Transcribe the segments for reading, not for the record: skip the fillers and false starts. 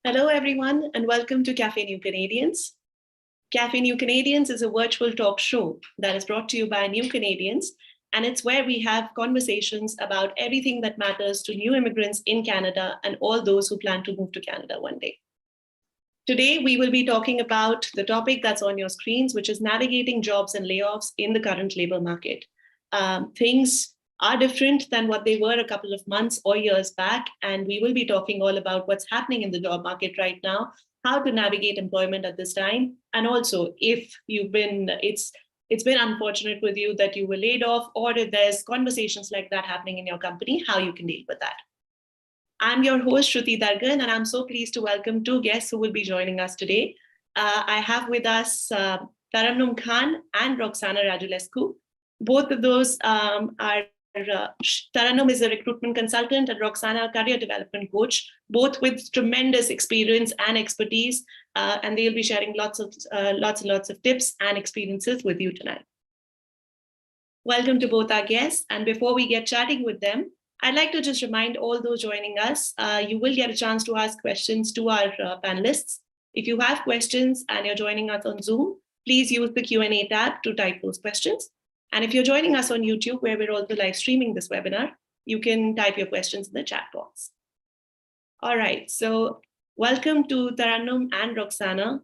Hello, everyone, and welcome to Café New Canadians. Café New Canadians is a virtual talk show that is brought to you by New Canadians, and it's where we have conversations about everything that matters to new immigrants in Canada and all those who plan to move to Canada one day. Today, we will be talking about the topic that's on your screens, which is navigating jobs and layoffs in the current labor market. Things are different than what they were a couple of months or years back, and we will be talking all about what's happening in the job market right now, how to navigate employment at this time, and also if it's been unfortunate with you that you were laid off, or if there's conversations like that happening in your company, how you can deal with that. I'm your host, Shruti Dargan, and I'm so pleased to welcome two guests who will be joining us today. I have with us Taranum Khan and Roxana Radulescu. Both of those Taranum is a recruitment consultant and Roxana a career development coach, both with tremendous experience and expertise, and they'll be sharing lots and lots of tips and experiences with you tonight. Welcome to both our guests, and before we get chatting with them, I'd like to just remind all those joining us, you will get a chance to ask questions to our panelists. If you have questions and you're joining us on Zoom, please use the Q&A tab to type those questions. And if you're joining us on YouTube, where we're also live streaming this webinar, you can type your questions in the chat box. All right, so welcome to Taranum and Roxana.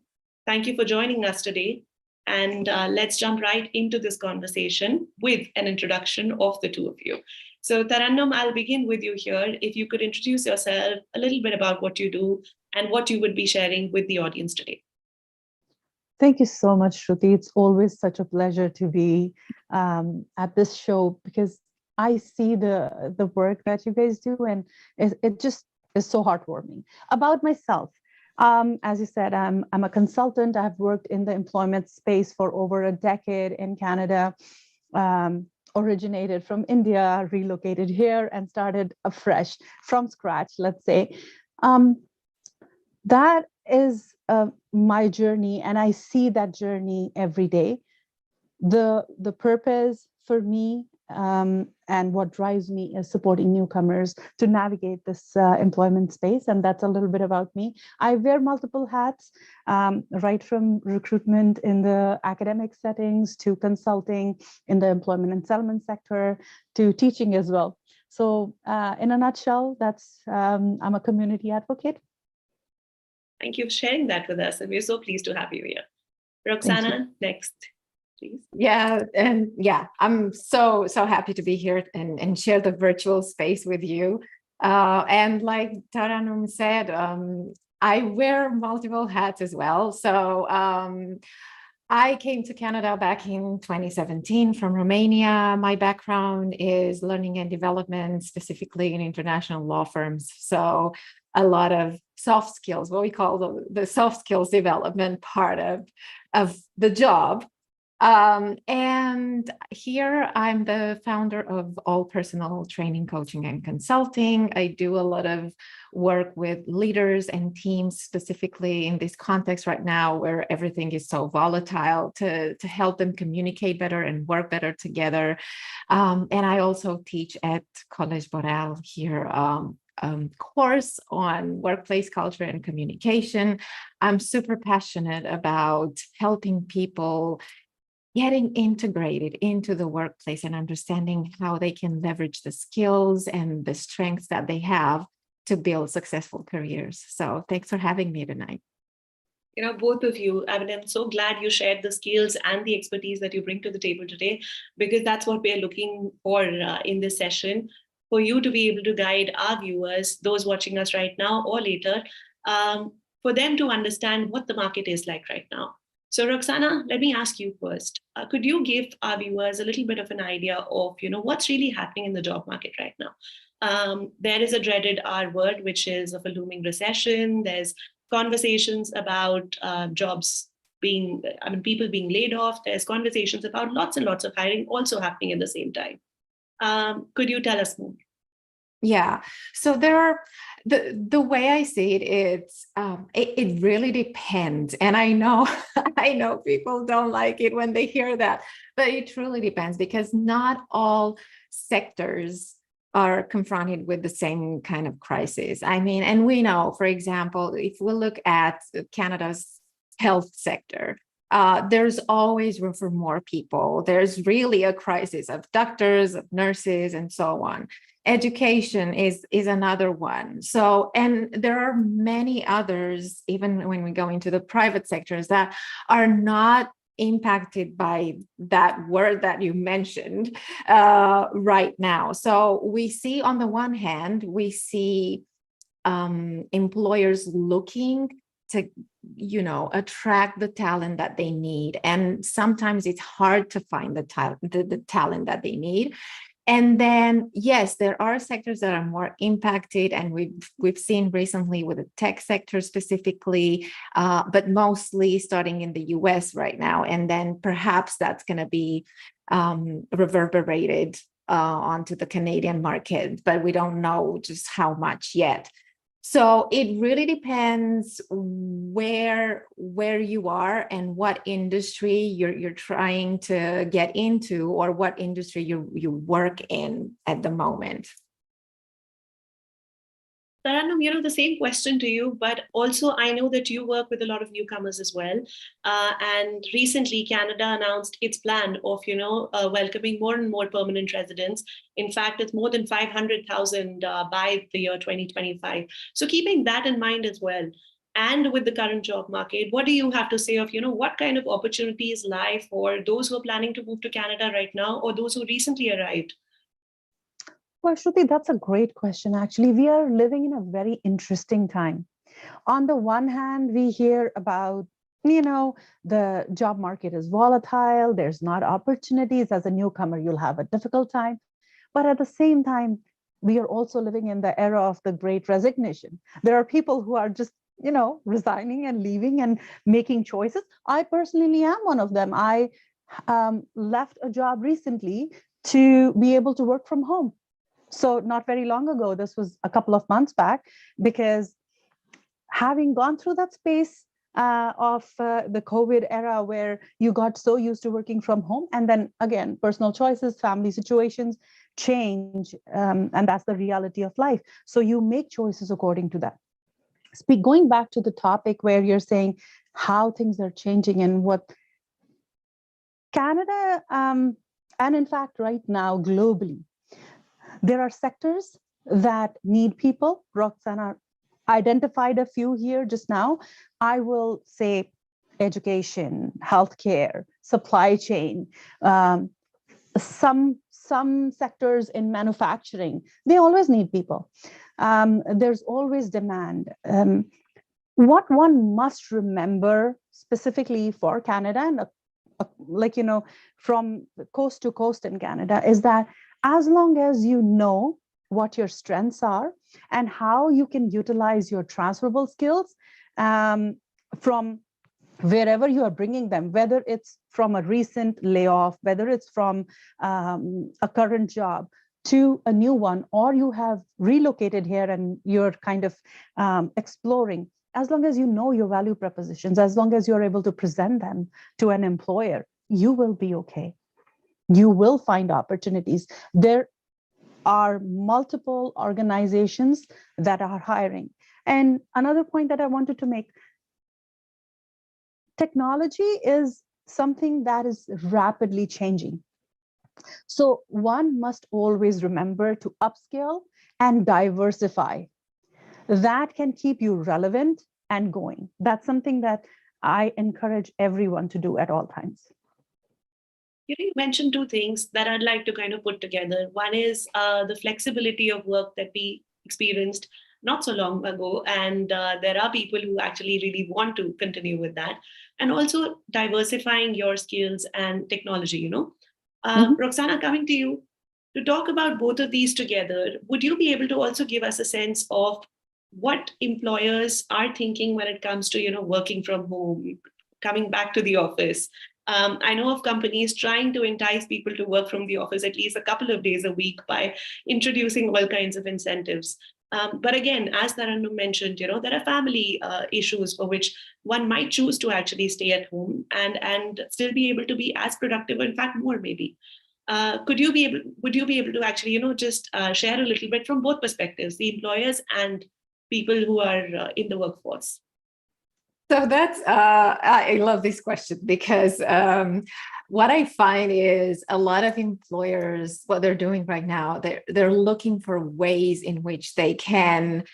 Thank you for joining us today. And let's jump right into this conversation with an introduction of the two of you. So Taranum, I'll begin with you here. If you could introduce yourself, a little bit about what you do and what you would be sharing with the audience today. Thank you so much, Shruti. It's always such a pleasure to be at this show because I see the work that you guys do, and it just is so heartwarming. About myself, as you said, I'm a consultant. I've worked in the employment space for over a decade in Canada, originated from India, relocated here, and started afresh from scratch, let's say. That is my journey, and I see that journey every day. The purpose for me and what drives me is supporting newcomers to navigate this employment space, and that's a little bit about me. I wear multiple hats, right from recruitment in the academic settings to consulting in the employment and settlement sector to teaching as well. So in a nutshell, that's I'm a community advocate. Thank you for sharing that with us, and we're so pleased to have you here. Roxana, next, please. Yeah, and I'm so happy to be here and share the virtual space with you. And like Taranum said, I wear multiple hats as well. So I came to Canada back in 2017 from Romania. My background is learning and development, specifically in international law firms. So a lot of soft skills, what we call the soft skills development part of the job. And here I'm the founder of All Personal Training, Coaching, and Consulting. I do a lot of work with leaders and teams, specifically in this context right now where everything is so volatile, to help them communicate better and work better together. And I also teach at Collège Boréal here, course on workplace culture and communication. I'm super passionate about helping people getting integrated into the workplace and understanding how they can leverage the skills and the strengths that they have to build successful careers. So thanks for having me tonight. You know, both of you, I mean, I'm so glad you shared the skills and the expertise that you bring to the table today, because that's what we're looking for in this session, for you to be able to guide our viewers, those watching us right now or later, for them to understand what the market is like right now. So Roxana, let me ask you first. Could you give our viewers a little bit of an idea of, what's really happening in the job market right now? There is a dreaded R word, which is of a looming recession. There's conversations about people being laid off. There's conversations about lots and lots of hiring also happening at the same time. Could you tell us more? Yeah, so there are the way I see it, it really depends. And I know people don't like it when they hear that, but it truly depends, because not all sectors are confronted with the same kind of crisis. I mean, and we know, for example, if we look at Canada's health sector, there's always room for more people. There's really a crisis of doctors, of nurses, and so on. Education is another one. So, and there are many others, even when we go into the private sectors, that are not impacted by that word that you mentioned right now. So we see, on the one hand, we see employers looking to, attract the talent that they need. And sometimes it's hard to find the talent that they need. And then, yes, there are sectors that are more impacted, and we've seen recently with the tech sector specifically, but mostly starting in the US right now. And then perhaps that's going to be reverberated onto the Canadian market, but we don't know just how much yet. So it really depends where you are and what industry you're trying to get into, or what industry you work in at the moment. Taranum, the same question to you, but also I know that you work with a lot of newcomers as well. And recently, Canada announced its plan of, welcoming more and more permanent residents. In fact, it's more than 500,000 by the year 2025. So keeping that in mind as well, and with the current job market, what do you have to say of, what kind of opportunities lie for those who are planning to move to Canada right now, or those who recently arrived? Well, Shruti, that's a great question. Actually, we are living in a very interesting time. On the one hand, we hear about, the job market is volatile. There's not opportunities. As a newcomer, you'll have a difficult time. But at the same time, we are also living in the era of the great resignation. There are people who are just, resigning and leaving and making choices. I personally am one of them. I left a job recently to be able to work from home. So not very long ago, this was a couple of months back, because having gone through that space of the COVID era where you got so used to working from home, and then again, personal choices, family situations change, and that's the reality of life. So you make choices according to that. Going back to the topic where you're saying how things are changing and what Canada, and in fact, right now, globally, there are sectors that need people. Roxana identified a few here just now. I will say education, healthcare, supply chain, some sectors in manufacturing, they always need people. There's always demand. What one must remember specifically for Canada, and from coast to coast in Canada, is that as long as you know what your strengths are and how you can utilize your transferable skills from wherever you are bringing them, whether it's from a recent layoff, whether it's from a current job to a new one, or you have relocated here and you're kind of exploring, as long as you know your value propositions, as long as you're able to present them to an employer, you will be okay. You will find opportunities. There are multiple organizations that are hiring. And another point that I wanted to make, technology is something that is rapidly changing. So one must always remember to upskill and diversify. That can keep you relevant and going. That's something that I encourage everyone to do at all times. You mentioned two things that I'd like to kind of put together. One is the flexibility of work that we experienced not so long ago. And there are people who actually really want to continue with that. And also diversifying your skills and technology, Roxana, coming to you to talk about both of these together, would you be able to also give us a sense of what employers are thinking when it comes to, working from home, coming back to the office? I know of companies trying to entice people to work from the office at least a couple of days a week by introducing all kinds of incentives. But again, as Taranum mentioned, there are family issues for which one might choose to actually stay at home and still be able to be as productive, in fact, more maybe. Would you be able to actually, just share a little bit from both perspectives, the employers and people who are in the workforce? So that's, I love this question because what I find is a lot of employers, what they're doing right now, they're looking for ways in which they can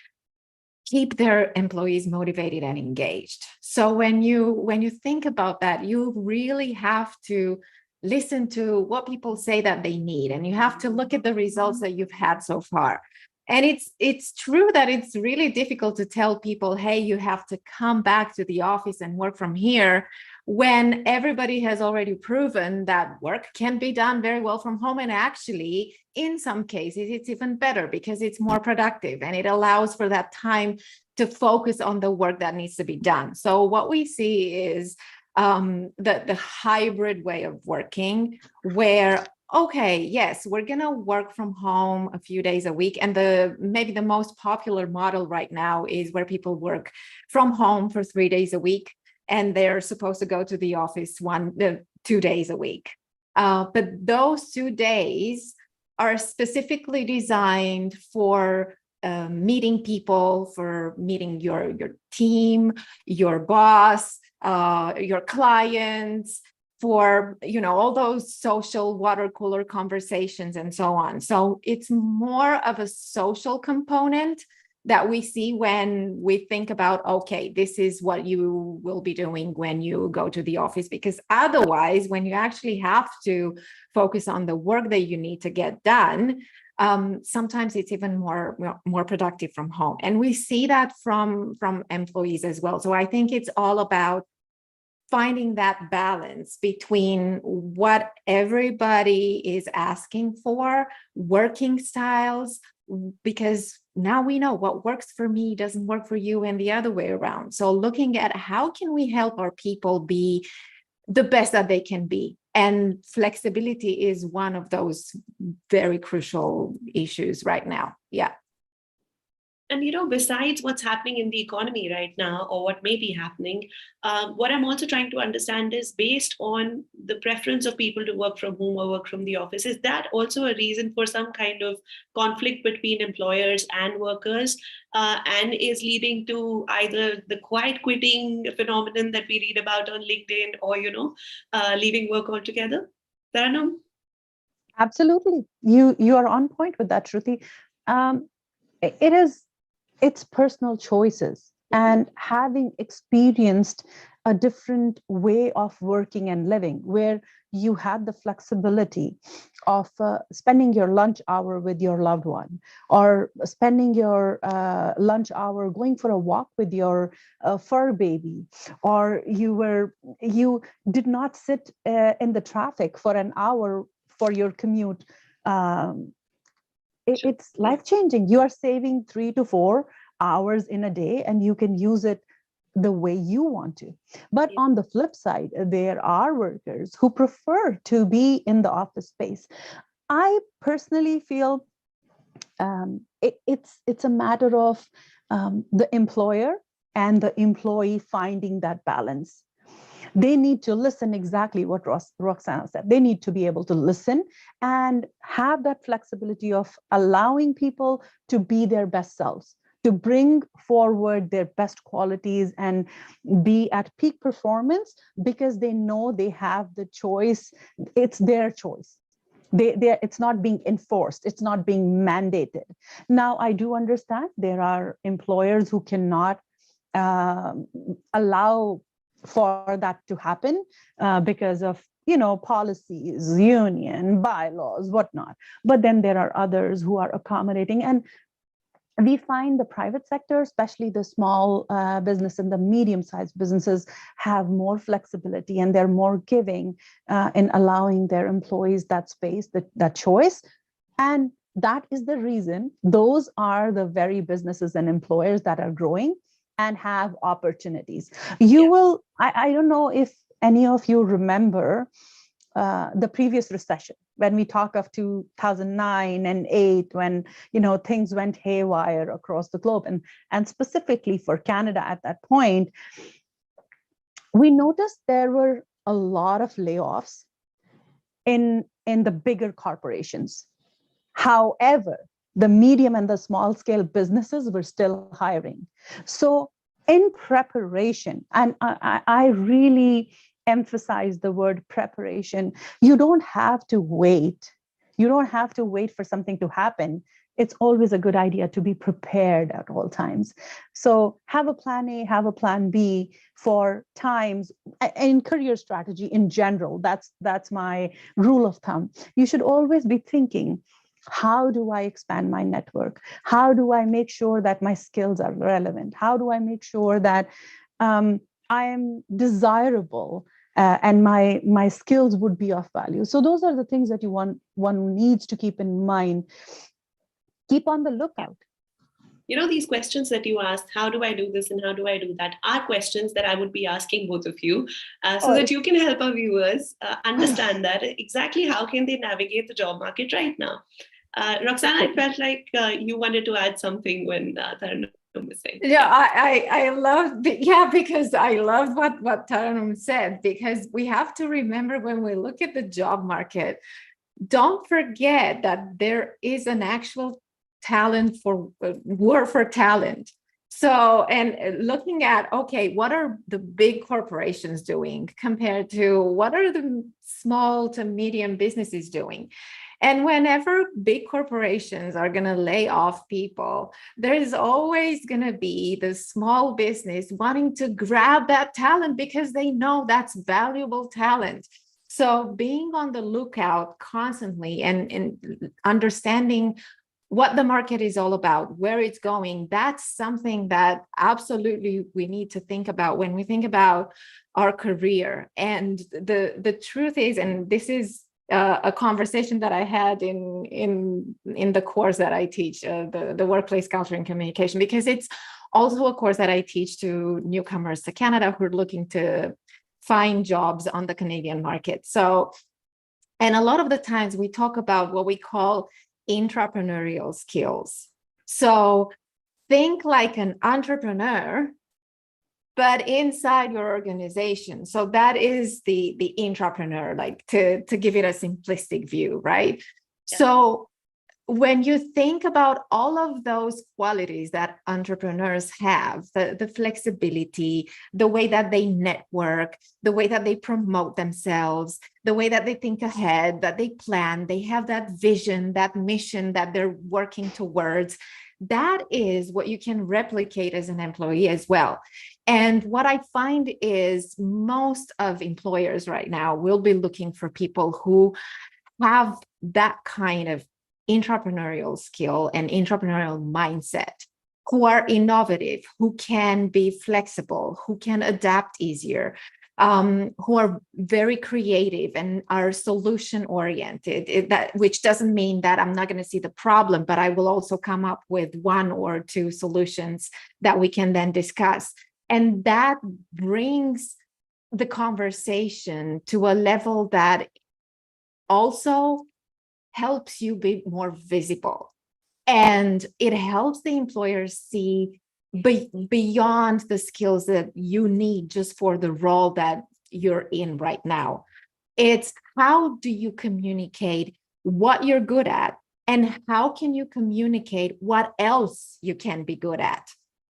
keep their employees motivated and engaged. So when you think about that, you really have to listen to what people say that they need, and you have to look at the results that you've had so far. And it's true that it's really difficult to tell people, hey, you have to come back to the office and work from here, when everybody has already proven that work can be done very well from home. And actually, in some cases, it's even better because it's more productive and it allows for that time to focus on the work that needs to be done. So what we see is the hybrid way of working, where okay, yes, we're gonna work from home a few days a week, and maybe the most popular model right now is where people work from home for 3 days a week, and they're supposed to go to the office 2 days a week. But those 2 days are specifically designed for meeting people, for meeting your team, your boss, your clients, for all those social water cooler conversations and so on. So it's more of a social component that we see when we think about, okay, this is what you will be doing when you go to the office, because otherwise, when you actually have to focus on the work that you need to get done, sometimes it's even more productive from home. And we see that from employees as well. So I think it's all about finding that balance between what everybody is asking for, working styles, because now we know what works for me doesn't work for you, and the other way around. So looking at how can we help our people be the best that they can be. And flexibility is one of those very crucial issues right now. Yeah. And, besides what's happening in the economy right now, or what may be happening, what I'm also trying to understand is, based on the preference of people to work from home or work from the office, is that also a reason for some kind of conflict between employers and workers, and is leading to either the quiet quitting phenomenon that we read about on LinkedIn, or, leaving work altogether? Taranum? Absolutely. You are on point with that, Shruti. It's personal choices, and having experienced a different way of working and living, where you had the flexibility of spending your lunch hour with your loved one, or spending your lunch hour going for a walk with your fur baby, or you did not sit in the traffic for an hour for your commute. It's life-changing. You are saving 3 to 4 hours in a day, and you can use it the way you want to. But on the flip side, there are workers who prefer to be in the office space. I personally feel it's a matter of the employer and the employee finding that balance. They need to listen, exactly what Roxana said. They need to be able to listen and have that flexibility of allowing people to be their best selves, to bring forward their best qualities and be at peak performance, because they know they have the choice. It's their choice. It's not being enforced. It's not being mandated. Now, I do understand there are employers who cannot allow for that to happen because of policies, union, bylaws, whatnot. But then there are others who are accommodating, and we find the private sector, especially the small business and the medium-sized businesses, have more flexibility, and they're more giving in allowing their employees that space, that choice. And that is the reason those are the very businesses and employers that are growing and have opportunities. I don't know if any of you remember the previous recession, when we talk of 2009 and 8, when things went haywire across the globe, and specifically for Canada at that point, we noticed there were a lot of layoffs in the bigger corporations. However, the medium and the small scale businesses were still hiring. So in preparation, and I really emphasize the word preparation, you don't have to wait. You don't have to wait for something to happen. It's always a good idea to be prepared at all times. So have a plan A, have a plan B for times in career strategy in general. That's my rule of thumb. You should always be thinking, how do I expand my network? How do I make sure that my skills are relevant? How do I make sure that I am desirable and my skills would be of value? So those are the things that one needs to keep in mind. Keep on the lookout. You know, these questions that you asked, how do I do this and how do I do that, are questions that I would be asking both of you so that you can help our viewers understand that exactly how can they navigate the job market right now. Roxana, I felt like you wanted to add something when Taranum was saying. Yeah, I love, because I love what Taranum said, because we have to remember when we look at the job market, don't forget that there is an actual talent for war for talent. So, and looking at, okay, what are the big corporations doing compared to what are the small to medium businesses doing? And whenever big corporations are going to lay off people, there's always going to be the small business wanting to grab that talent because they know that's valuable talent. So being on the lookout constantly and understanding what the market is all about, where it's going, that's something that absolutely we need to think about when we think about our career. And the truth is, and this is a conversation that I had in the course that I teach, the workplace culture and communication, because it's also a course that I teach to newcomers to Canada who are looking to find jobs on the Canadian market. So, and a lot of the times we talk about what we call intrapreneurial skills. So think like an entrepreneur, but inside your organization. So that is the intrapreneur, like to give it a simplistic view, right? Yeah. So when you think about all of those qualities that entrepreneurs have, the flexibility, the way that they network, the way that they promote themselves, the way that they think ahead, that they plan, they have that vision, that mission that they're working towards, that is what you can replicate as an employee as well. And what I find is most of employers right now will be looking for people who have that kind of entrepreneurial skill and entrepreneurial mindset, who are innovative, who can be flexible, who can adapt easier, who are very creative and are solution oriented, which doesn't mean that I'm not going to see the problem, but I will also come up with one or two solutions that we can then discuss. And that brings the conversation to a level that also helps you be more visible. And it helps the employers see beyond the skills that you need just for the role that you're in right now. It's how do you communicate what you're good at, and how can you communicate what else you can be good at?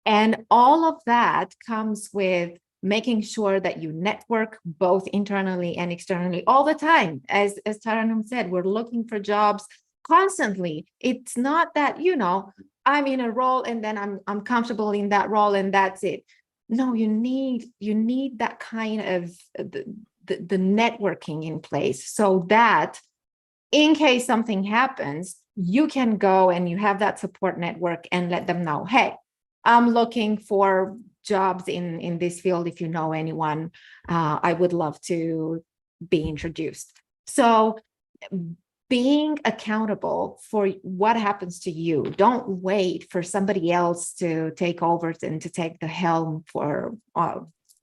And all of that comes with making sure that you network both internally and externally all the time. As Taranum said, we're looking for jobs constantly. It's not that, I'm in a role and then I'm comfortable in that role and that's it. No, you need that kind of the networking in place so that in case something happens, you can go and you have that support network and let them know, hey, I'm looking for jobs in this field. If you know anyone, I would love to be introduced. So being accountable for what happens to you. Don't wait for somebody else to take over and to take the helm for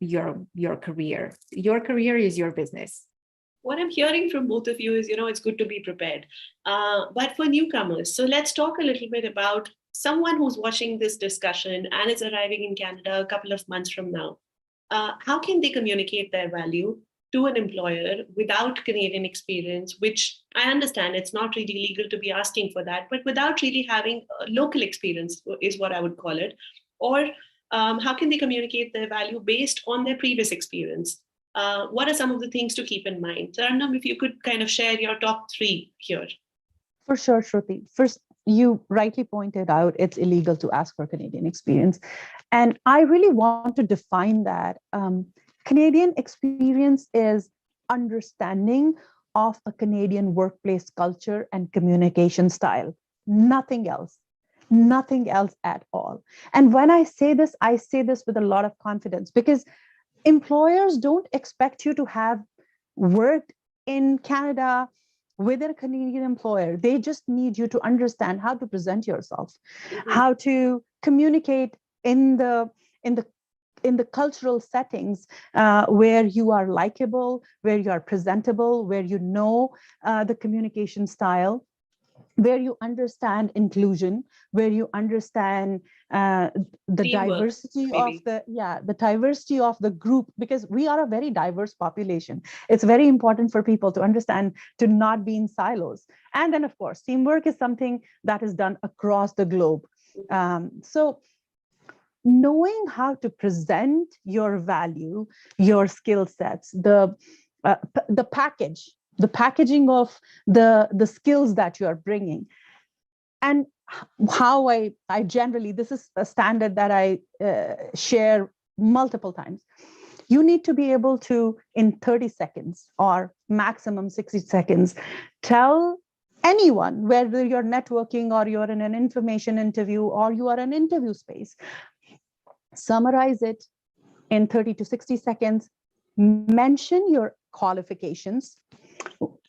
your career. Your career is your business. What I'm hearing from both of you is, it's good to be prepared. But for newcomers, so let's talk a little bit about someone who's watching this discussion and is arriving in Canada a couple of months from now. How can they communicate their value to an employer without Canadian experience, which I understand it's not really legal to be asking for that, but without really having a local experience is what I would call it? Or how can they communicate their value based on their previous experience? What are some of the things to keep in mind? Taranum, if you could kind of share your top three here. For sure, Shruti. First, you rightly pointed out it's illegal to ask for Canadian experience. And I really want to define that. Canadian experience is understanding of a Canadian workplace culture and communication style. Nothing else. Nothing else at all. And when I say this with a lot of confidence because employers don't expect you to have worked in Canada with a Canadian employer. They just need you to understand how to present yourself, how to communicate in the cultural settings where you are likable, where you are presentable, where you know the communication style, where you understand inclusion, where you understand the Teamwork, diversity maybe. the diversity of the group, because we are a very diverse population. It's very important for people to understand, to not be in silos. And then, of course, teamwork is something that is done across the globe. So knowing how to present your value, your skill sets, the packaging of the skills that you are bringing, and how I generally, this is a standard that I share multiple times. You need to be able to, in 30 seconds or maximum 60 seconds, tell anyone, whether you're networking or you're in an information interview or you are in an interview space, summarize it in 30 to 60 seconds, mention your qualifications,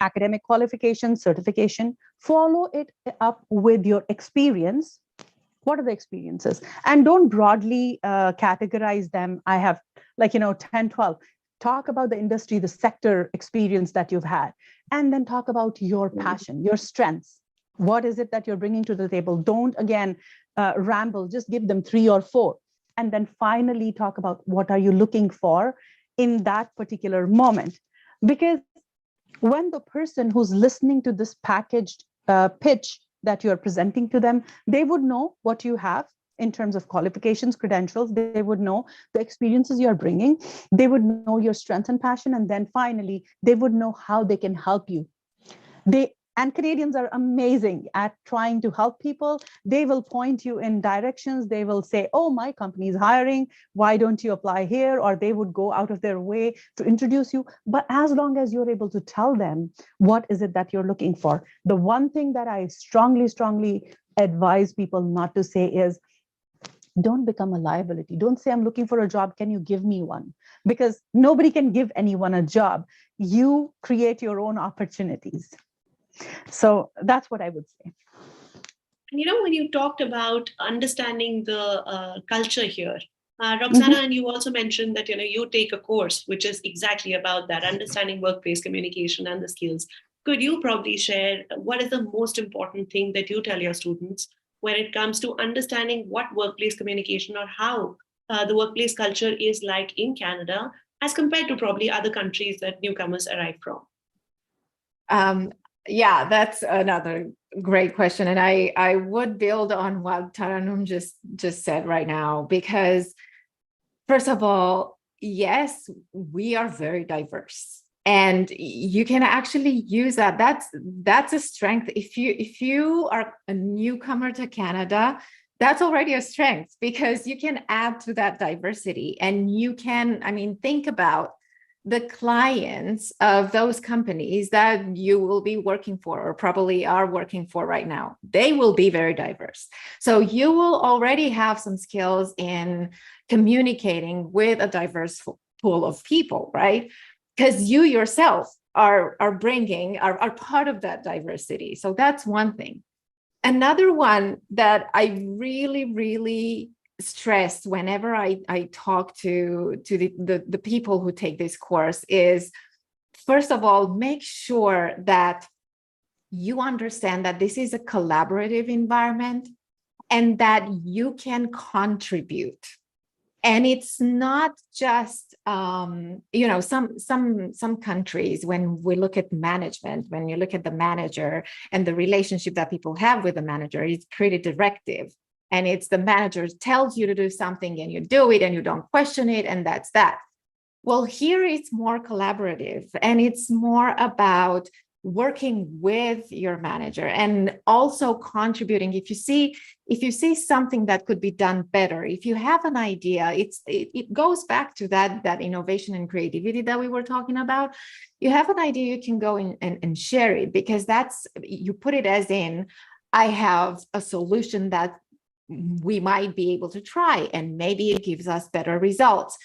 academic qualification, certification, follow it up with your experience. What are the experiences? And don't broadly categorize them. I have 10, 12. Talk about the industry, the sector experience that you've had, and then talk about your passion, your strengths. What is it that you're bringing to the table? Don't, again, ramble, just give them 3 or 4. And then finally talk about what are you looking for in that particular moment. Because when the person who's listening to this packaged pitch that you're presenting to them, they would know what you have in terms of qualifications, credentials. They would know the experiences you're bringing. They would know your strengths and passion. And then finally, they would know how they can help you. And Canadians are amazing at trying to help people. They will point you in directions. They will say, oh, my company is hiring. Why don't you apply here? Or they would go out of their way to introduce you. But as long as you're able to tell them what is it that you're looking for, the one thing that I strongly, strongly advise people not to say is, don't become a liability. Don't say, I'm looking for a job. Can you give me one? Because nobody can give anyone a job. You create your own opportunities. So that's what I would say. And when you talked about understanding the culture here, Roxana, and you also mentioned that you take a course which is exactly about that, understanding workplace communication and the skills. Could you probably share what is the most important thing that you tell your students when it comes to understanding what workplace communication or how the workplace culture is like in Canada as compared to probably other countries that newcomers arrive from? Yeah, that's another great question. And I would build on what Taranum just said right now, because first of all, yes, we are very diverse. And you can actually use that. That's a strength. If you are a newcomer to Canada, that's already a strength, because you can add to that diversity. And you can, think about the clients of those companies that you will be working for or probably are working for right now. They will be very diverse. So you will already have some skills in communicating with a diverse pool of people, right? Because you yourself are part of that diversity. So that's one thing. Another one that I really, really stressed whenever I talk to the people who take this course is, first of all, make sure that you understand that this is a collaborative environment and that you can contribute. And it's not just, some countries, when we look at management, when you look at the manager and the relationship that people have with the manager, it's pretty directive. And it's the manager tells you to do something and you do it and you don't question it. And that's that. Well, here it's more collaborative and it's more about working with your manager and also contributing. If you see something that could be done better, if you have an idea, it goes back to that innovation and creativity that we were talking about. You have an idea, you can go in and share it, because you put it as in, I have a solution that we might be able to try and maybe it gives us better results.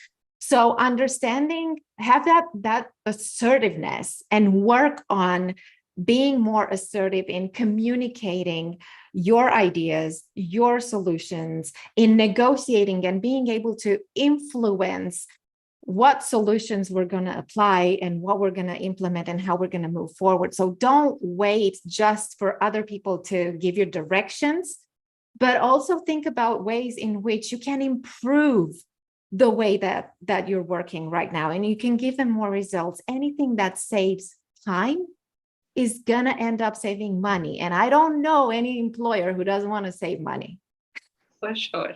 So understanding, have that assertiveness and work on being more assertive in communicating your ideas, your solutions, in negotiating and being able to influence what solutions we're going to apply and what we're going to implement and how we're going to move forward. So don't wait just for other people to give you directions, but also think about ways in which you can improve the way that you're working right now, and you can give them more results. Anything that saves time is gonna end up saving money. And I don't know any employer who doesn't want to save money. For sure.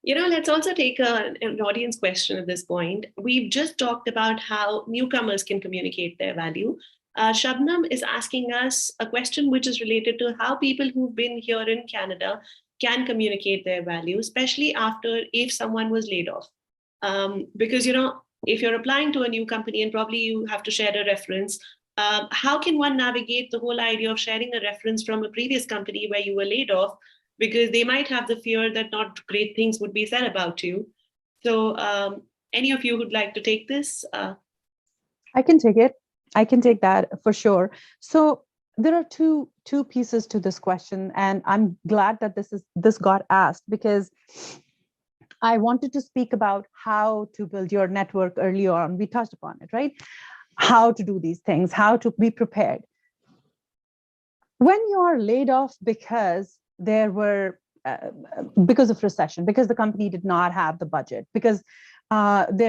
Let's also take an audience question at this point. We've just talked about how newcomers can communicate their value. Shabnam is asking us a question which is related to how people who've been here in Canada can communicate their value, especially if someone was laid off. Because, if you're applying to a new company and probably you have to share a reference, how can one navigate the whole idea of sharing a reference from a previous company where you were laid off? Because they might have the fear that not great things would be said about you. So any of you would like to take this? I can take it. I can take that for sure. So there are two pieces to this question, and I'm glad that this got asked, because I wanted to speak about how to build your network early on. We touched upon it, right? How to do these things, how to be prepared. When you are laid off because because of recession, because the company did not have the budget, because they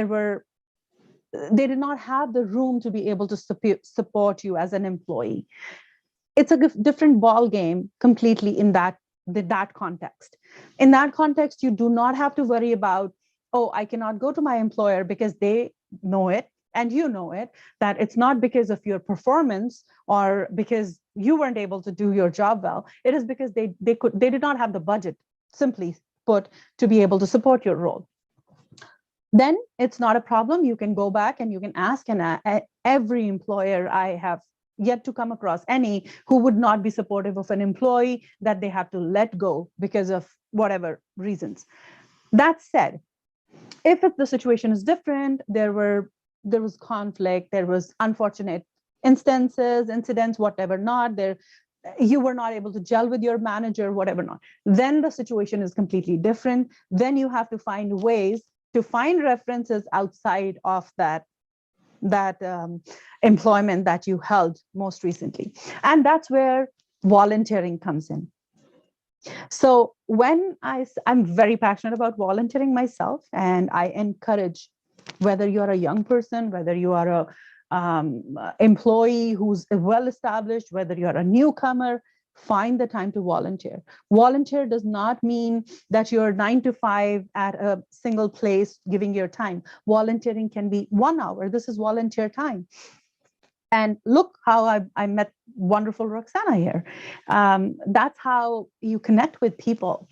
did not have the room to be able to support you as an employee. It's a different ball game completely in that context. In that context, you do not have to worry about, I cannot go to my employer, because they know it and you know it, that it's not because of your performance or because you weren't able to do your job well. It is because they did not have the budget, simply put, to be able to support your role. Then it's not a problem. You can go back and you can ask, and every employer I have yet to come across any who would not be supportive of an employee that they have to let go because of whatever reasons. That said, if the situation is different, there was conflict, there was unfortunate incidents, whatever not, you were not able to gel with your manager, whatever not, then the situation is completely different. Then you have to find ways to find references outside of that employment that you held most recently. And that's where volunteering comes in. So when I'm very passionate about volunteering myself, and I encourage, whether you're a young person, whether you are a employee who's well established, whether you're a newcomer, find the time to volunteer. Volunteer does not mean that you're 9 to 5 at a single place giving your time. Volunteering can be 1 hour. This is volunteer time. And look how I met wonderful Roxana here. That's how you connect with people.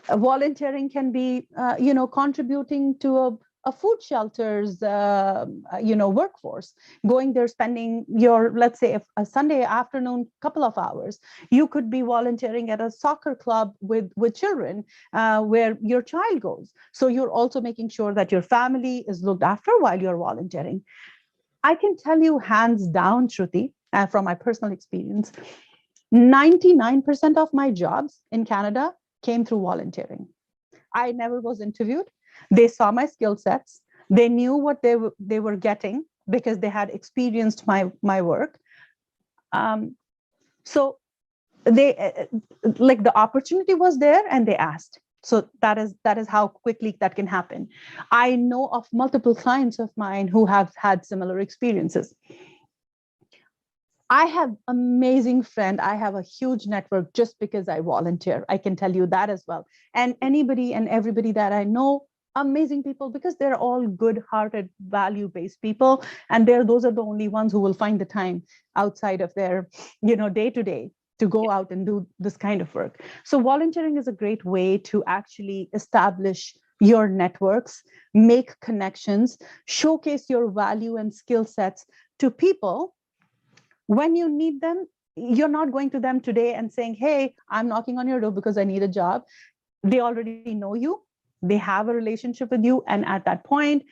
Volunteering can be, contributing to a food shelter's, workforce, going there, spending let's say, a Sunday afternoon, couple of hours. You could be volunteering at a soccer club with children, where your child goes. So you're also making sure that your family is looked after while you're volunteering. I can tell you hands down, Shruti, from my personal experience, 99% of my jobs in Canada came through volunteering. I never was interviewed. They saw my skill sets. They knew what they were getting because they had experienced my work. So they the opportunity was there, and they asked, So that is how quickly that can happen. I know of multiple clients of mine who have had similar experiences. I have amazing friend. I have a huge network just because I volunteer. I can tell you that as well. And anybody and everybody that I know, amazing people, because they're all good-hearted, value-based people, and those are the only ones who will find the time outside of their, day-to-day to go out and do this kind of work. So volunteering is a great way to actually establish your networks, make connections, showcase your value and skill sets to people. When you need them, you're not going to them today and saying, hey, I'm knocking on your door because I need a job. They already know you. They have a relationship with you. And at that point,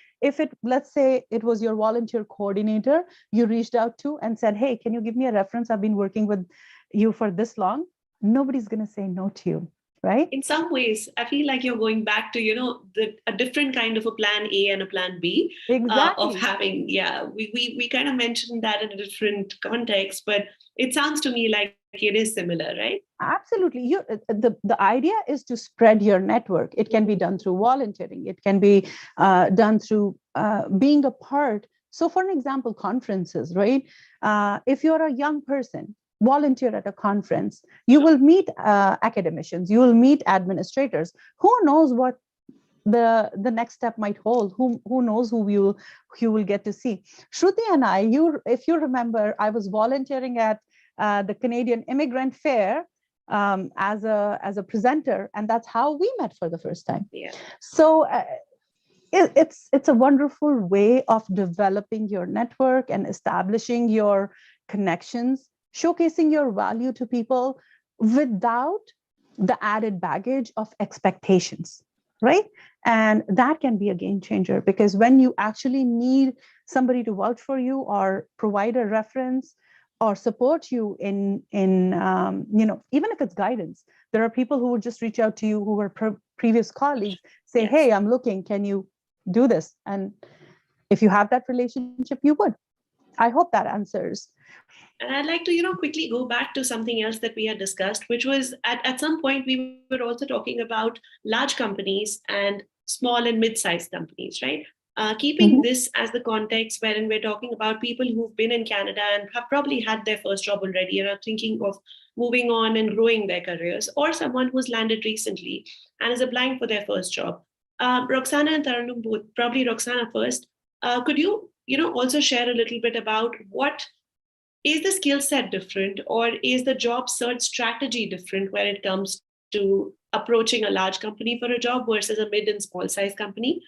let's say it was your volunteer coordinator you reached out to and said, hey, can you give me a reference? I've been working with you for this long. Nobody's going to say no to you, right? In some ways, I feel like you're going back to, a different kind of a plan A and a plan B. Exactly. Of having, we kind of mentioned that in a different context, but it sounds to me like it is similar, right? Absolutely. The idea is to spread your network. It can be done through volunteering. It can be done through being a part. So for an example, conferences, right? If you're a young person, volunteer at a conference, you will meet academicians, you will meet administrators. Who knows what the next step might hold? Who knows who you will get to see? Shruti and I, if you remember, I was volunteering at the Canadian Immigrant Fair as a presenter, and that's how we met for the first time. Yeah. So it's a wonderful way of developing your network and establishing your connections, showcasing your value to people without the added baggage of expectations, right? And that can be a game changer, because when you actually need somebody to vouch for you or provide a reference or support you in even if it's guidance, there are people who would just reach out to you who were previous colleagues, say, Yes. hey, I'm looking, can you do this? And if you have that relationship, you would. I hope that answers. And I'd like to, quickly go back to something else that we had discussed, which was at some point we were also talking about large companies and small and mid-sized companies, right? Keeping this as the context wherein we're talking about people who've been in Canada and have probably had their first job already and are thinking of moving on and growing their careers, or someone who's landed recently and is applying for their first job. Roxana and Taranum both, probably Roxana first. Could you, also share a little bit about what is the skill set different, or is the job search strategy different when it comes to approaching a large company for a job versus a mid and small size company?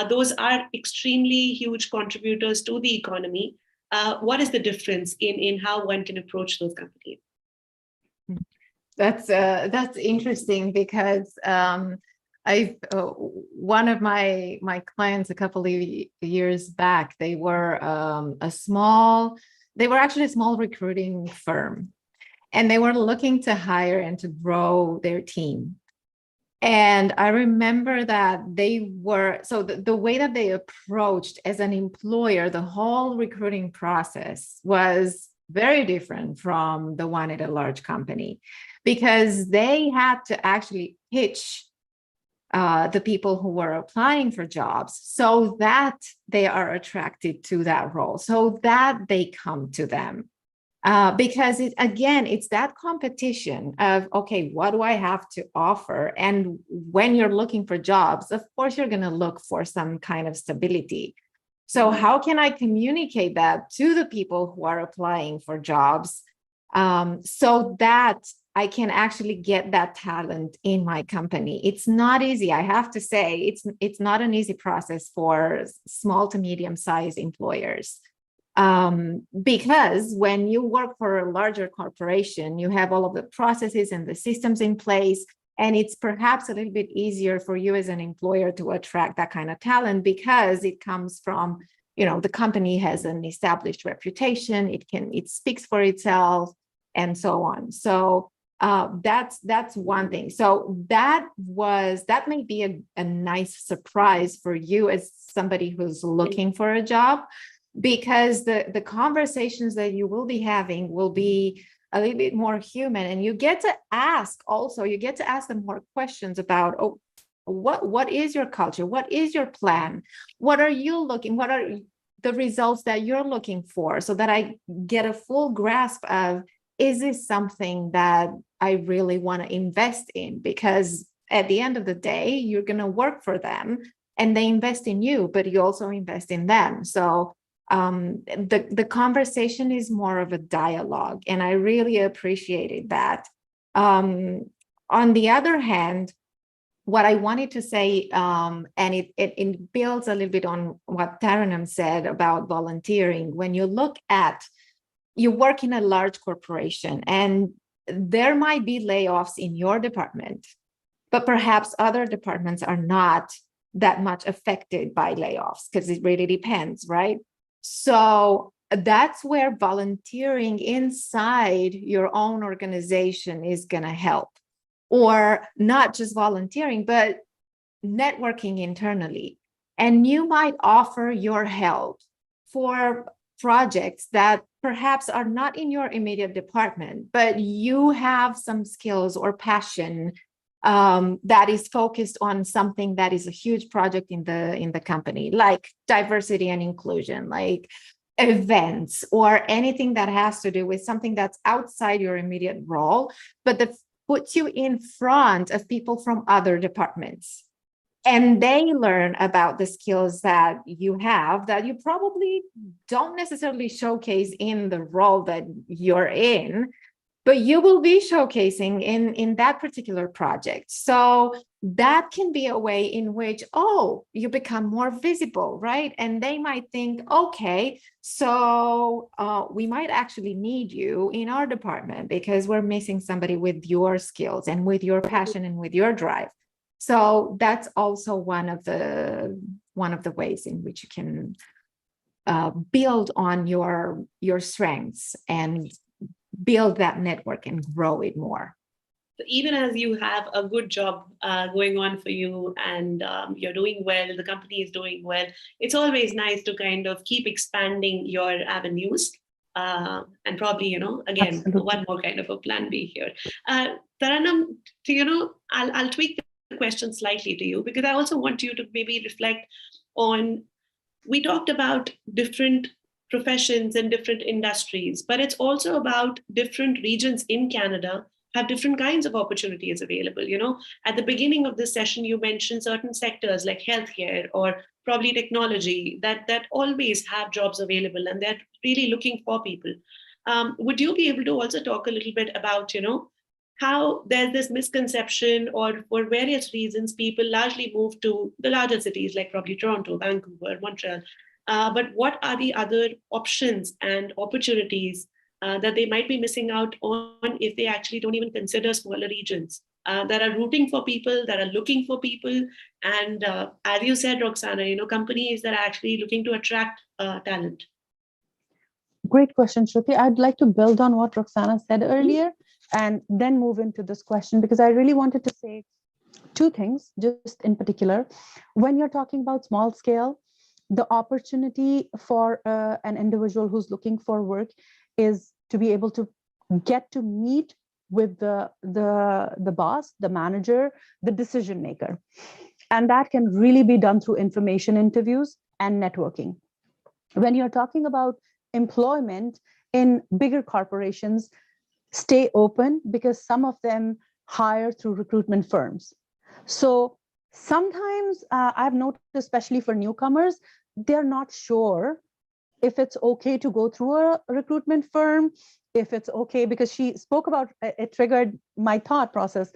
Those are extremely huge contributors to the economy. What is the difference in how one can approach those companies? That's interesting, because one of my clients a couple of years back, they were actually a small recruiting firm, and they were looking to hire and to grow their team. And I remember that the way that they approached as an employer, the whole recruiting process was very different from the one at a large company, because they had to actually pitch the people who were applying for jobs so that they are attracted to that role, so that they come to them. Because it's that competition of, okay, what do I have to offer? And when you're looking for jobs, of course, you're going to look for some kind of stability. So how can I communicate that to the people who are applying for jobs, so that I can actually get that talent in my company? It's not easy. I have to say, it's not an easy process for small to medium-sized employers. Because when you work for a larger corporation, you have all of the processes and the systems in place, and it's perhaps a little bit easier for you as an employer to attract that kind of talent, because it comes from, the company has an established reputation, it speaks for itself, and so on. So that's one thing. So that may be a nice surprise for you as somebody who's looking for a job, because the conversations that you will be having will be a little bit more human, and you get to ask them more questions about, what is your culture? What is your plan? What are the results that you're looking for, so that I get a full grasp of, is this something that I really want to invest in? Because at the end of the day, you're going to work for them and they invest in you, but you also invest in them. So the conversation is more of a dialogue, and I really appreciated that. On the other hand, what I wanted to say, and it builds a little bit on what Taranum said about volunteering. When you work in a large corporation, and there might be layoffs in your department, but perhaps other departments are not that much affected by layoffs, because it really depends, right? So that's where volunteering inside your own organization is going to help. Or not just volunteering, but networking internally. And you might offer your help for projects that perhaps are not in your immediate department, but you have some skills or passion that is focused on something that is a huge project in the company, like diversity and inclusion, like events, or anything that has to do with something that's outside your immediate role, but that puts you in front of people from other departments. And they learn about the skills that you have that you probably don't necessarily showcase in the role that you're in, but you will be showcasing in that particular project. So that can be a way in which, you become more visible, right? And they might think, okay, so we might actually need you in our department because we're missing somebody with your skills and with your passion and with your drive. So that's also one of the ways in which you can build on your strengths and build that network and grow it more. So even as you have a good job going on for you, and you're doing well, the company is doing well, it's always nice to kind of keep expanding your avenues. And probably, again, Absolutely. one more kind of a plan B here. Taranum, I'll tweak the question slightly to you, because I also want you to maybe reflect on, we talked about different professions and different industries, but it's also about different regions in Canada have different kinds of opportunities available. At the beginning of this session, you mentioned certain sectors like healthcare or probably technology that always have jobs available, and they're really looking for people. Would you be able to also talk a little bit about, how there's this misconception, or for various reasons, people largely move to the larger cities like probably Toronto, Vancouver, Montreal. But what are the other options and opportunities that they might be missing out on if they actually don't even consider smaller regions that are rooting for people, that are looking for people? And as you said, Roxana, companies that are actually looking to attract talent. Great question, Shruti. I'd like to build on what Roxana said earlier and then move into this question, because I really wanted to say two things, just in particular. When you're talking about small scale, the opportunity for an individual who's looking for work is to be able to get to meet with the boss, the manager, the decision maker. And that can really be done through information interviews and networking. When you're talking about employment in bigger corporations, stay open, because some of them hire through recruitment firms. So sometimes I've noticed, especially for newcomers, they're not sure if it's okay to go through a recruitment firm, if it's okay, because she spoke about, it triggered my thought process.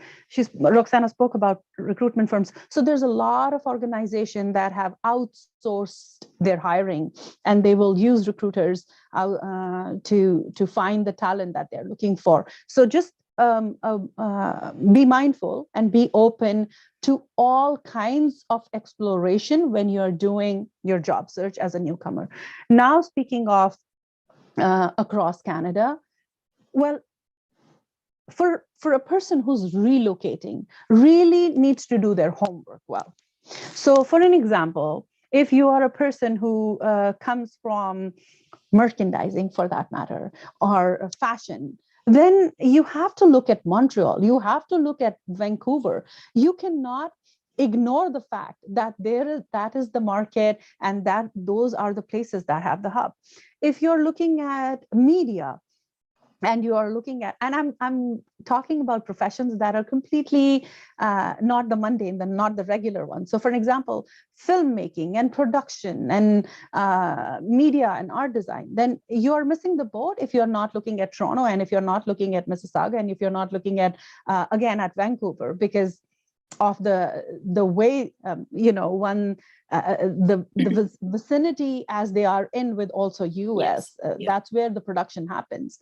Roxana spoke about recruitment firms. So there's a lot of organizations that have outsourced their hiring, and they will use recruiters to find the talent that they're looking for. So just be mindful and be open to all kinds of exploration when you're doing your job search as a newcomer. Now, speaking of across Canada, well, for a person who's relocating, really needs to do their homework well. So for an example, if you are a person who comes from merchandising, for that matter, or fashion, then you have to look at Montreal, you have to look at Vancouver. You cannot ignore the fact that that is the market, and that those are the places that have the hub. If you're looking at media, and you are looking at, and I'm talking about professions that are completely not the mundane, not the regular ones. So for an example, filmmaking and production and media and art design, then you're missing the boat if you're not looking at Toronto, and if you're not looking at Mississauga, and if you're not looking at, again, at Vancouver, because of the way, one, the vicinity as they are in with also US, Yes. Yeah. that's where the production happens.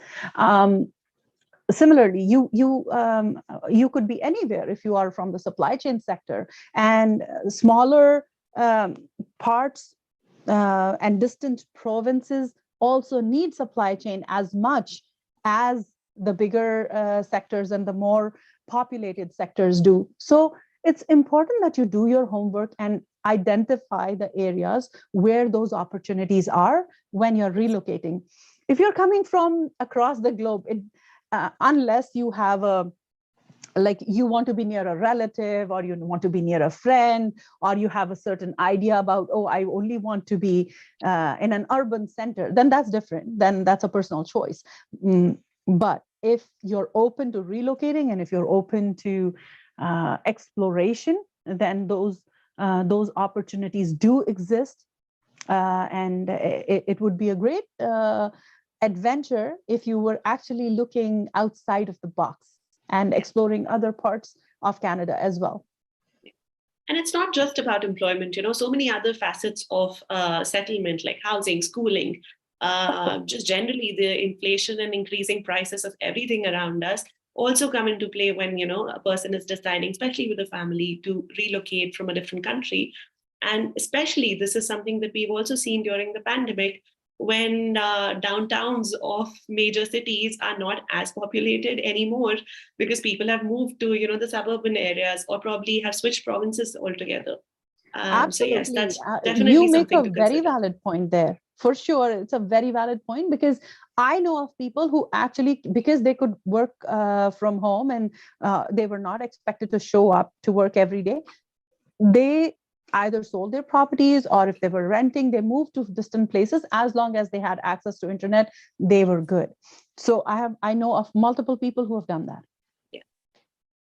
Similarly, you could be anywhere if you are from the supply chain sector, and smaller parts and distant provinces also need supply chain as much as the bigger sectors and the more populated sectors do. So it's important that you do your homework and identify the areas where those opportunities are when you're relocating. If you're coming from across the globe, unless you have you want to be near a relative, or you want to be near a friend, or you have a certain idea about, oh, I only want to be in an urban center, then that's different. Then that's a personal choice. But if you're open to relocating, and if you're open to exploration, then those opportunities do exist, and it would be a great adventure if you were actually looking outside of the box and exploring other parts of Canada as well. And it's not just about employment, so many other facets of settlement, like housing, schooling, just generally the inflation and increasing prices of everything around us also come into play when, a person is deciding, especially with a family, to relocate from a different country. And especially this is something that we've also seen during the pandemic, when downtowns of major cities are not as populated anymore, because people have moved to, the suburban areas, or probably have switched provinces altogether. So yes, that's definitely you make something a to very consider. valid point there. For sure, it's a very valid point, because I know of people who actually, because they could work from home, and they were not expected to show up to work every day, they either sold their properties, or if they were renting, they moved to distant places. As long as they had access to internet, they were good. So I know of multiple people who have done that. Yeah.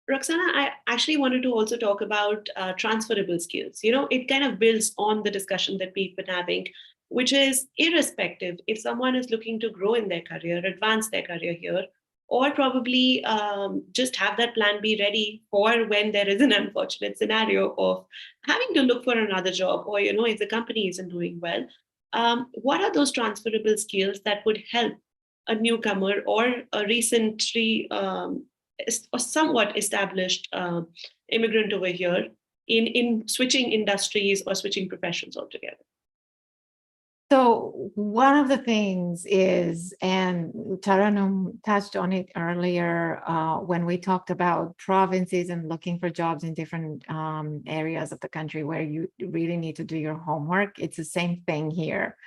Roxana, I actually wanted to also talk about transferable skills. It kind of builds on the discussion that we've been having, which is irrespective if someone is looking to grow in their career, advance their career here, or probably just have that plan B ready for when there is an unfortunate scenario of having to look for another job, or, if the company isn't doing well. What are those transferable skills that would help a newcomer or a recently or somewhat established immigrant over here in switching industries or switching professions altogether? So one of the things is, and Taranum touched on it earlier when we talked about provinces and looking for jobs in different areas of the country where you really need to do your homework. It's the same thing here.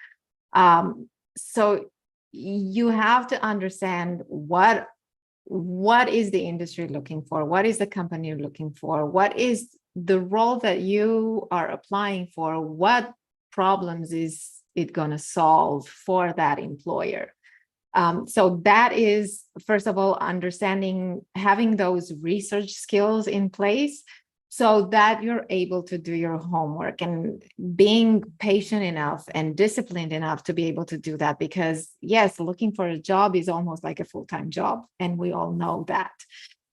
So you have to understand what is the industry looking for? What is the company looking for? What is the role that you are applying for? What problems is it going to solve for that employer? So that is, first of all, understanding, having those research skills in place so that you're able to do your homework, and being patient enough and disciplined enough to be able to do that. Because yes, looking for a job is almost like a full-time job, and we all know that.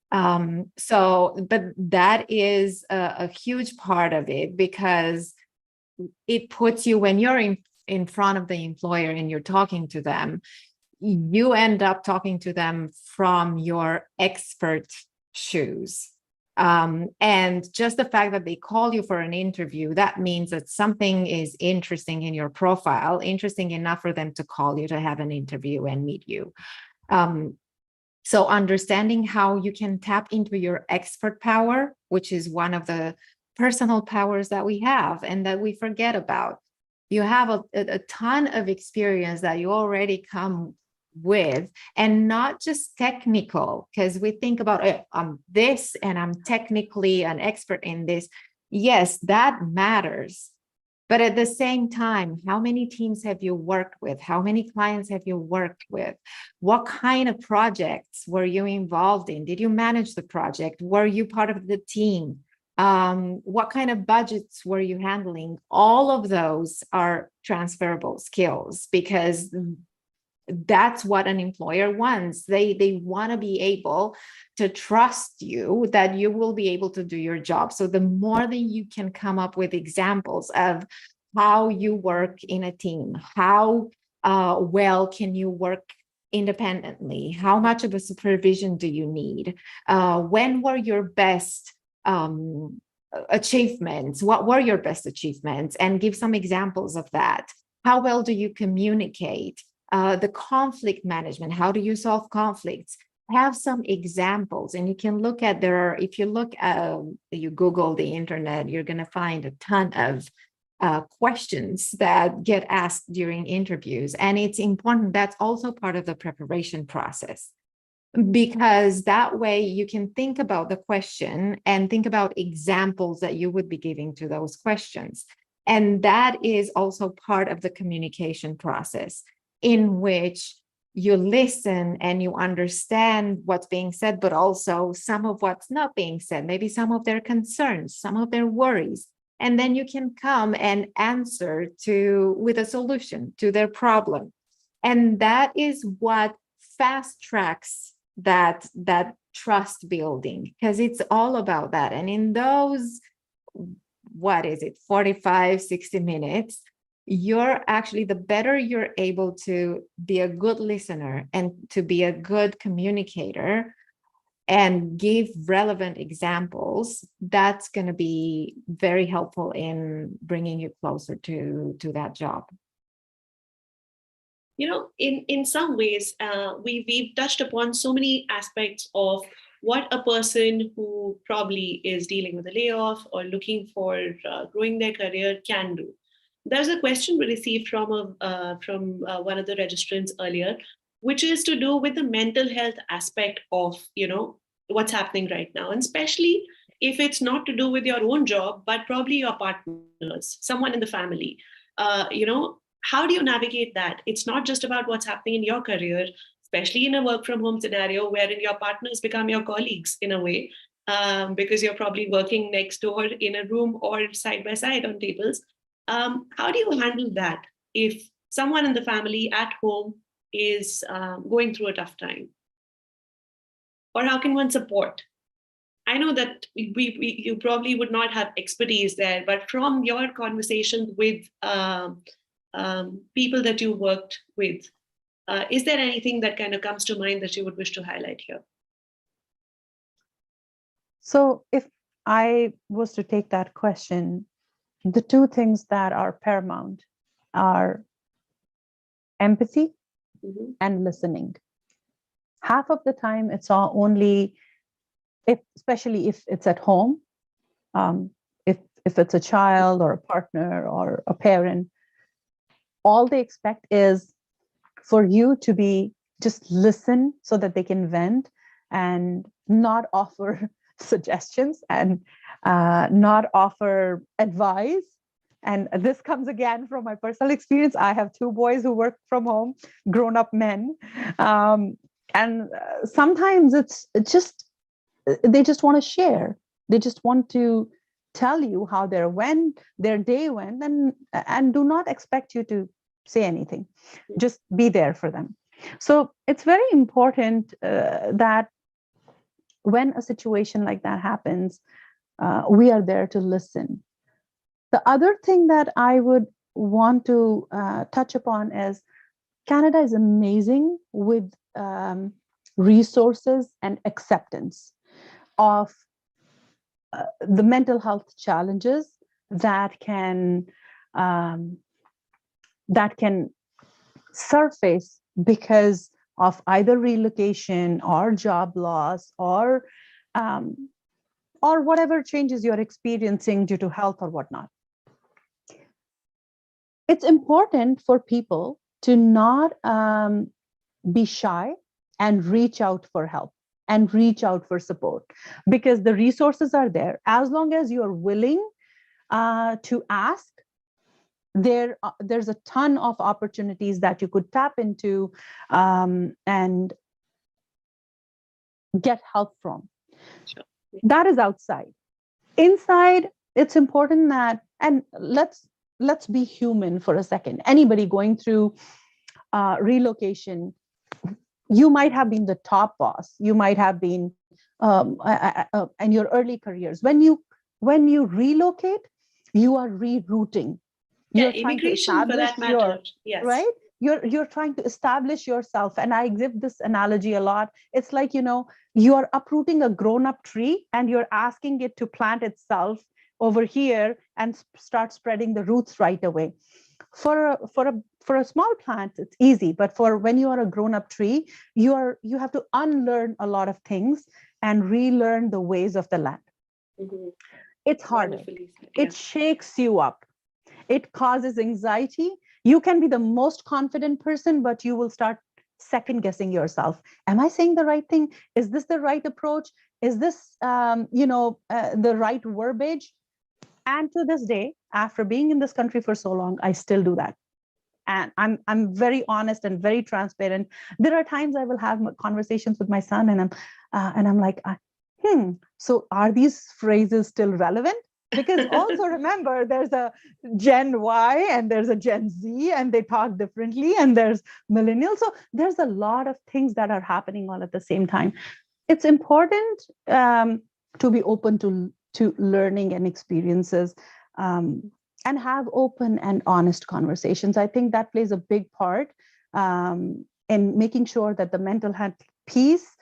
But that is a huge part of it, because it puts you, when you're in front of the employer and you're talking to them, you end up talking to them from your expert shoes. And just the fact that they call you for an interview, that means that something is interesting in your profile, interesting enough for them to call you to have an interview and meet you. So understanding how you can tap into your expert power, which is one of the personal powers that we have and that we forget about. You have a ton of experience that you already come with, and not just technical, because we think about I'm this and I'm technically an expert in this. Yes, that matters. But at the same time, how many teams have you worked with? How many clients have you worked with? What kind of projects were you involved in? Did you manage the project? Were you part of the team? What kind of budgets were you handling? All of those are transferable skills, because that's what an employer wants. They want to be able to trust you that you will be able to do your job. So the more that you can come up with examples of how you work in a team, how well can you work independently, how much of a supervision do you need, when were your best achievements, what were your best achievements, and give some examples of that. How well do you communicate? The conflict management, how do you solve conflicts? Have some examples, and you can look at if you look you Google the internet, you're going to find a ton of questions that get asked during interviews. And it's important, that's also part of the preparation process, because that way you can think about the question and think about examples that you would be giving to those questions. And that is also part of the communication process, in which you listen and you understand what's being said, but also some of what's not being said, maybe some of their concerns, some of their worries. And then you can come and answer with a solution to their problem. And that is what fast tracks that trust building, because it's all about that. And in those, 45, 60 minutes, you're actually, the better you're able to be a good listener and to be a good communicator and give relevant examples, that's going to be very helpful in bringing you closer to that job. In some ways, we've touched upon so many aspects of what a person who probably is dealing with a layoff or looking for growing their career can do. There's a question we received from one of the registrants earlier, which is to do with the mental health aspect of what's happening right now, and especially if it's not to do with your own job, but probably your partners, someone in the family. How do you navigate that? It's not just about what's happening in your career, especially in a work from home scenario wherein your partners become your colleagues in a way, because you're probably working next door in a room or side by side on tables. How do you handle that if someone in the family at home is going through a tough time? Or how can one support? I know that you probably would not have expertise there, but from your conversations with people that you worked with, is there anything that kind of comes to mind that you would wish to highlight here? So if I was to take that question, the two things that are paramount are empathy and listening. Half of the time, it's all only, especially if it's at home, if it's a child or a partner or a parent, all they expect is for you to be just listen so that they can vent and not offer suggestions and not offer advice. And this comes again from my personal experience. I have two boys who work from home, grown-up men. And sometimes they just want to share. They just want to tell you how their day went, and do not expect you to say anything. Just be there for them. So it's very important that when a situation like that happens, we are there to listen. The other thing that I would want to touch upon is Canada is amazing with resources and acceptance of the mental health challenges that can surface because of either relocation or job loss or whatever changes you're experiencing due to health or whatnot. It's important for people to not be shy and reach out for help and reach out for support, because the resources are there. As long as you're willing to ask. There's a ton of opportunities that you could tap into and get help from. Sure. That is outside. Inside, it's important that, and let's be human for a second. Anybody going through relocation, you might have been the top boss. You might have been in your early careers. When you relocate, you are rerouting. You're trying to immigration for that matter. Yes. Right? You're trying to establish yourself. And I give this analogy a lot. It's like, you are uprooting a grown-up tree and you're asking it to plant itself over here and start spreading the roots right away. For a small plant, it's easy, but for when you are a grown-up tree, you have to unlearn a lot of things and relearn the ways of the land. Mm-hmm. It's hard. Yeah. It shakes you up. It causes anxiety. You can be the most confident person, but you will start second guessing yourself. Am I saying the right thing? Is this the right approach? Is this, the right verbiage? And to this day, after being in this country for so long, I still do that. And I'm very honest and very transparent. There are times I will have conversations with my son, and I'm like, so are these phrases still relevant? Because also remember, there's a Gen Y and there's a Gen Z, and they talk differently, and there's millennials. So there's a lot of things that are happening all at the same time. It's important to be open to learning and experiences, and have open and honest conversations. I think that plays a big part in making sure that the mental health piece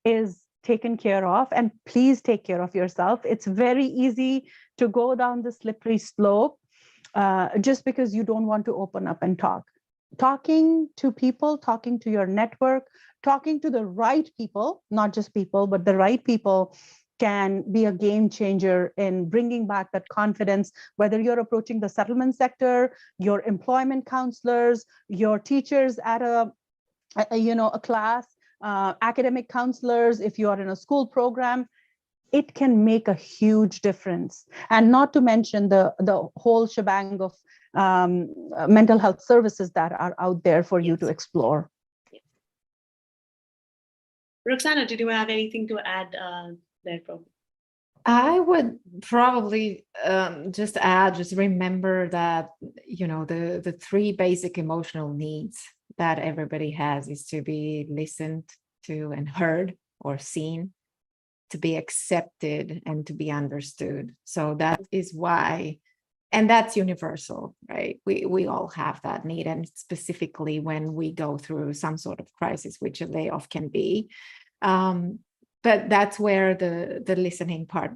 is taken care of. And please take care of yourself. It's very easy to go down the slippery slope just because you don't want to open up and talk. Talking to people, talking to your network, talking to the right people, not just people, but the right people, can be a game changer in bringing back that confidence, whether you're approaching the settlement sector, your employment counselors, your teachers at a class, academic counselors, if you are in a school program. It can make a huge difference. And not to mention the whole shebang of mental health services that are out there for you to explore. Yes. Roxana, did you have anything to add there? Probably. I would probably just remember that, the three basic emotional needs that everybody has is to be listened to and heard or seen, to be accepted, and to be understood. So that is why, and that's universal, right? We all have that need, and specifically when we go through some sort of crisis, which a layoff can be. But that's where the listening part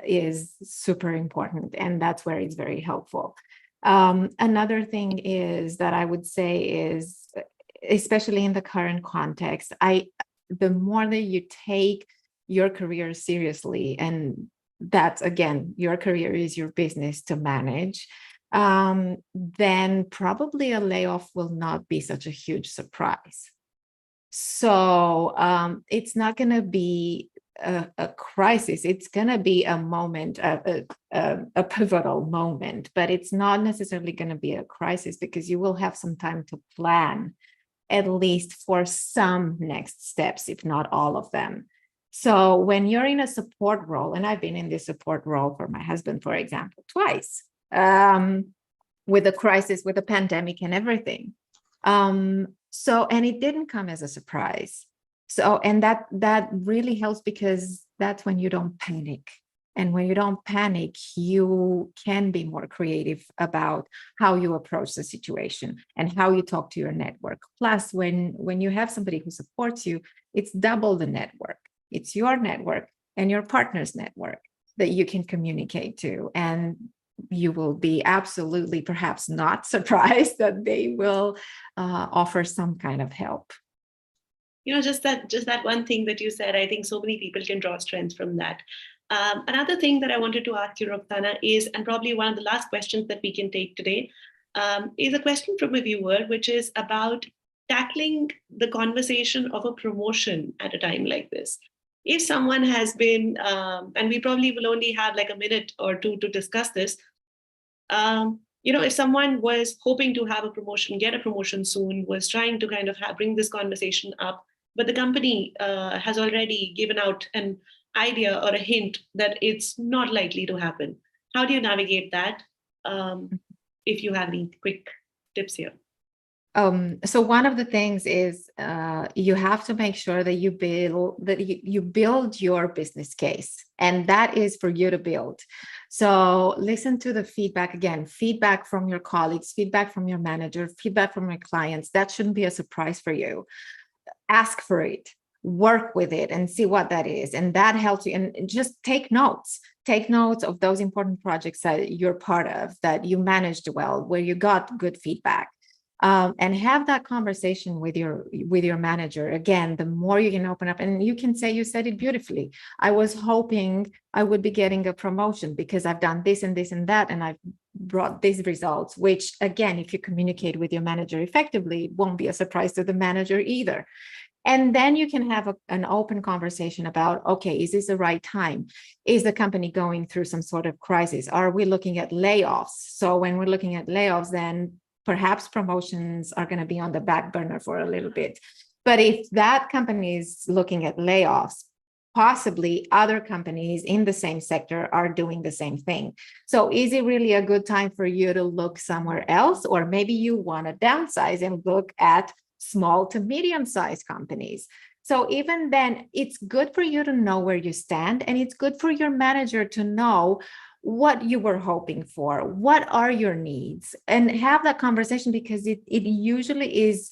is super important, and that's where it's very helpful. Another thing is that I would say is, especially in the current context, the more that you take your career seriously, and that's, again, your career is your business to manage, then probably a layoff will not be such a huge surprise. So it's not going to be a crisis. It's going to be a moment, a pivotal moment, but it's not necessarily going to be a crisis, because you will have some time to plan, at least for some next steps, if not all of them. So when you're in a support role, and I've been in this support role for my husband, for example, twice, with the crisis, with the pandemic and everything. So, and it didn't come as a surprise. So, and that really helps, because that's when you don't panic. And when you don't panic, you can be more creative about how you approach the situation and how you talk to your network. Plus, when you have somebody who supports you, it's double the network. It's your network and your partner's network that you can communicate to. And you will be absolutely perhaps not surprised that they will offer some kind of help. Just that one thing that you said, I think so many people can draw strength from that. Another thing that I wanted to ask you, Roxana, is, and probably one of the last questions that we can take today, is a question from a viewer, which is about tackling the conversation of a promotion at a time like this. if someone has been, and we probably will only have like a minute or two to discuss this, if someone was hoping to have a promotion, get a promotion soon, was trying to kind of bring this conversation up, but the company has already given out an idea or a hint that it's not likely to happen. How do you navigate that? If you have any quick tips here. So one of the things is you have to make sure that you build your business case, and that is for you to build. So listen to the feedback again, feedback from your colleagues, feedback from your manager, feedback from your clients. That shouldn't be a surprise for you. Ask for it, work with it, and see what that is. And that helps you. And just take notes. Take notes of those important projects that you're part of, that you managed well, where you got good feedback. And have that conversation with your manager. Again, the more you can open up, and you can say, you said it beautifully. I was hoping I would be getting a promotion because I've done this and this and that, and I've brought these results, which again, if you communicate with your manager effectively, it won't be a surprise to the manager either. And then you can have an open conversation about, okay, is this the right time? Is the company going through some sort of crisis? Are we looking at layoffs? So when we're looking at layoffs, then perhaps promotions are going to be on the back burner for a little bit. But if that company is looking at layoffs, possibly other companies in the same sector are doing the same thing. So is it really a good time for you to look somewhere else? Or maybe you want to downsize and look at small to medium-sized companies. So even then, it's good for you to know where you stand, and it's good for your manager to know what you were hoping for, what are your needs, and have that conversation, because it usually is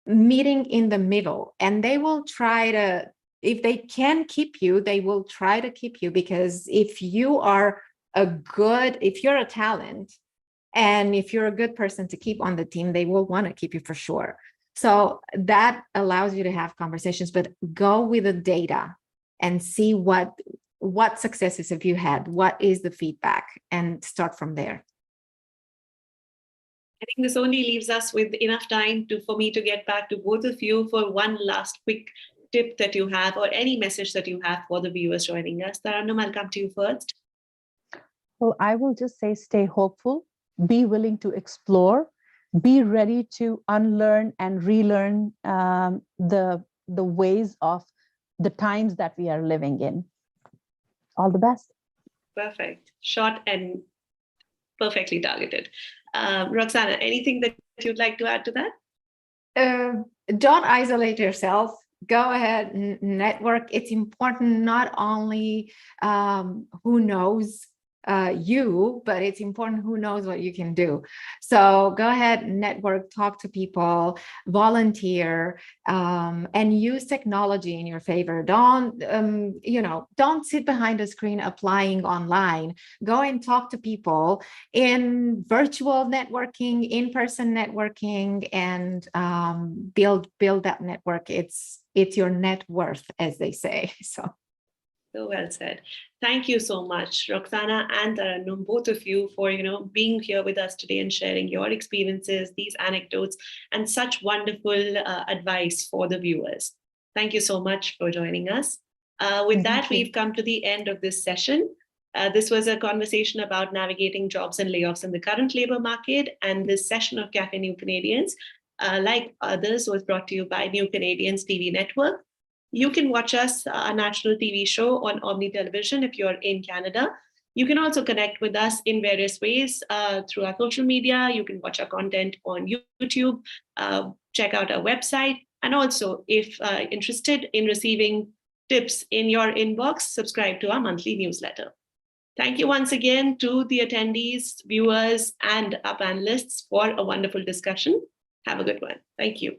meeting in the middle, and they will try to, if they can keep you, they will try to keep you, because if you're a talent, and if you're a good person to keep on the team, they will want to keep you for sure. So that allows you to have conversations, but go with the data and see what successes have you had, what is the feedback, and start from there. I think this only leaves us with enough time for me to get back to both of you for one last quick tip that you have, or any message that you have for the viewers joining us. Taranum, I'll come to you first. Well, I will just say, stay hopeful, be willing to explore, be ready to unlearn and relearn the ways of the times that we are living in. All the best. Perfect. Short and perfectly targeted. Roxana, anything that you'd like to add to that? Don't isolate yourself. Go ahead and network. It's important, not only who knows you, but it's important who knows what you can do. So go ahead, network, talk to people, volunteer, and use technology in your favor. Don't sit behind a screen applying online. Go and talk to people in virtual networking, in-person networking, and build that network. It's your net worth, as they say. So well said. Thank you so much, Roxana and Taranum, both of you, for being here with us today and sharing your experiences, these anecdotes, and such wonderful advice for the viewers. Thank you so much for joining us. With that, we've come to the end of this session. This was a conversation about navigating jobs and layoffs in the current labor market, and this session of Café New Canadians, like others, was brought to you by New Canadians TV Network. You can watch us, a national TV show, on Omni Television if you're in Canada. You can also connect with us in various ways through our social media. You can watch our content on YouTube, check out our website, and also, if interested in receiving tips in your inbox, subscribe to our monthly newsletter. Thank you once again to the attendees, viewers, and our panelists for a wonderful discussion. Have a good one. Thank you.